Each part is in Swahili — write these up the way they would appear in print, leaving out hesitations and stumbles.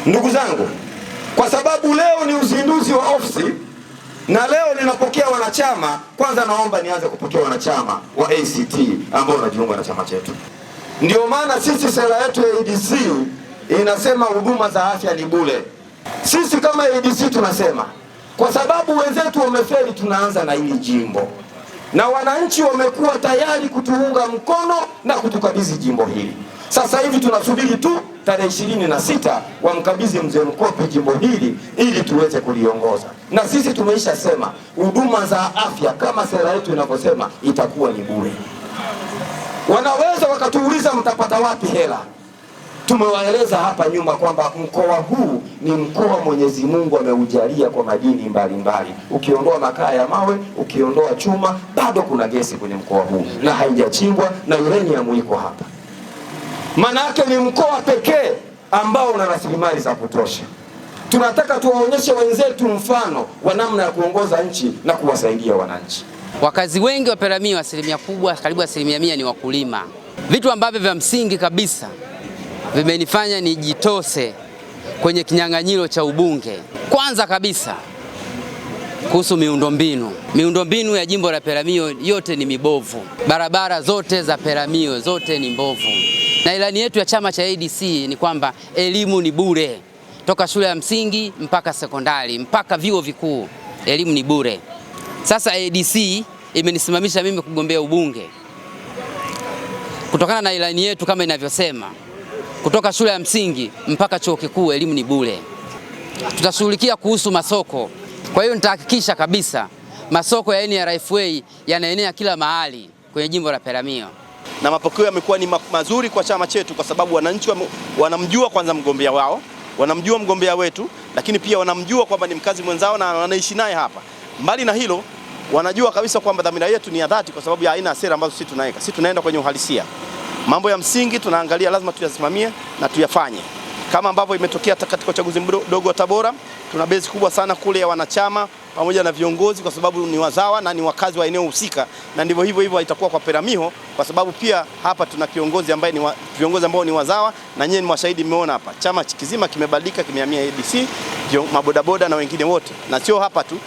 Ndugu zangu, kwa sababu leo ni uzinduzi wa ofisi na leo ninapokea wanachama, kwanza naomba nianze kupokea wanachama wa ACT ambao wanajiunga na chama chetu. Ndio maana sisi sera yetu ya ADC inasema huduma za afya ni bure. Sisi kama ADC tunasema kwa sababu wenzetu wamefeli, tunaanza na hili jimbo na wananchi wamekuwa tayari kutuunga mkono na kutukabidhi jimbo hili. Sasa hivi tunasubiri tu tarehe 26 wamkabidhi mzee Mkopi jimbo hili ili tuweze kuliongoza. Na sisi tumeisha sema huduma za afya kama sera yetu inavyosema itakuwa ni bure. Wanaweza wakatuuliza mtapata wapi hela? Tumewaeleza hapa nyuma kwamba mkoa huu ni mkoa Mwenyezi Mungu ameujalia kwa madini mbalimbali. Ukiondoa makaa ya mawe, ukiondoa chuma, bado kuna gesi kwenye mkoa huu na haijachimbwa na uranium iko hapa. Manake ni mkoa pekee ambao una rasilimali za kutosha. Tunataka tuwaonyeshe wenzetu mfano wa namna ya kuongoza nchi na kuwasaidia wananchi. Wakazi wengi wa Peramiho, asilimia kubwa, karibu 100% ni wakulima. Vitu ambavyo vya msingi kabisa vimenifanya nijitose kwenye kinyang'anyiro cha ubunge. Kwanza kabisa kuhusu miundombinu. Miundombinu ya jimbo la Peramiho yote ni mibovu. Barabara zote za Peramiho zote ni mbovu. Na ilani yetu ya chama cha ADC ni kwamba elimu ni bure. Toka shule ya msingi mpaka sekondari mpaka vyuo vikuu, elimu ni bure. Sasa ADC imenisimamisha mimi kugombea ubunge kutokana na ilani yetu kama inavyosema, kutoka shule ya msingi mpaka chuo kikuu elimu ni bure. Tutashughulikia kuhusu masoko. Kwa hiyo nitahakikisha kabisa masoko ya NRFA yanaenea kila mahali kwenye jimbo la Peramiho. Na mapokeo yamekuwa ni mazuri kwa chama chetu kwa sababu wananchi wanamjua kwanza mgombea wao, wanamjua mgombea wetu, lakini pia wanamjua kwamba ni mkazi mwenzao na wanaishi naye hapa. Mbali na hilo, wanajua kabisa kwamba dhamira yetu ni ya dhati kwa sababu ya aina ya sera ambazo sisi tunaweka. Sisi tunaenda kwenye uhalisia. Mambo ya msingi tunaangalia lazima tuyasimamie na tuyafanye. Kama ambavyo imetokea katika uchaguzi mdogo wa Tabora, tuna base kubwa sana kule ya wanachama pamoja na viongozi kwa sababu ni wazawa na ni wakazi wa eneo husika, na ndivyo hivyo itakuwa kwa Peramiho kwa sababu pia hapa tuna viongozi ambao ni wazawa na nyinyi ni mashahidi, mmeona hapa. Chama kizima kimebadilika, kimehamia ADC, mabodaboda na wengine wote. Na sio hapa tu,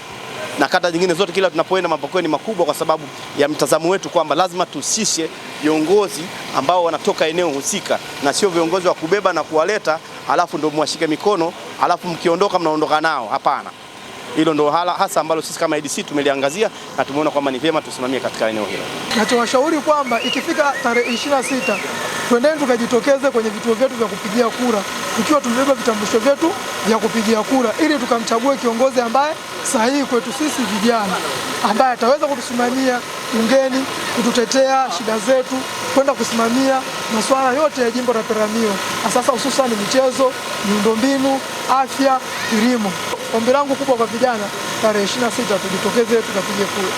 na kata nyingine zote kila tunapoenda mapokeo ni makubwa kwa sababu ya mtazamo wetu kwamba lazima tusishe viongozi ambao wanatoka eneo husika na sio viongozi wa kubeba na kuwaleta alafu ndio mwashike mikono alafu mkiondoka mnaondoka nao. Hapana. Hilo ndio hasa ambalo sisi kama ADC tumeliangazia na tumeona kwamba ni vyema tusimamie katika eneo hilo. Na tunawashauri kwamba ikifika tarehe 26 twendeni tukajitokeze kwenye vituo vyetu vya kupigia kura tukiwa tumebeba vitambulisho vyetu vya kupigia kura ili tukamchague kiongozi ambaye sahihi kwetu sisi vijana, ambaye ataweza kutusimamia bungeni, kututetea shida zetu, kwenda kusimamia masuala yote ya jimbo la Peramiho, sasa hususan michezo, miundombinu, afya, kilimo. Ombi langu kubwa kwa vijana, tarehe 26 tujitokeze tukapige kura.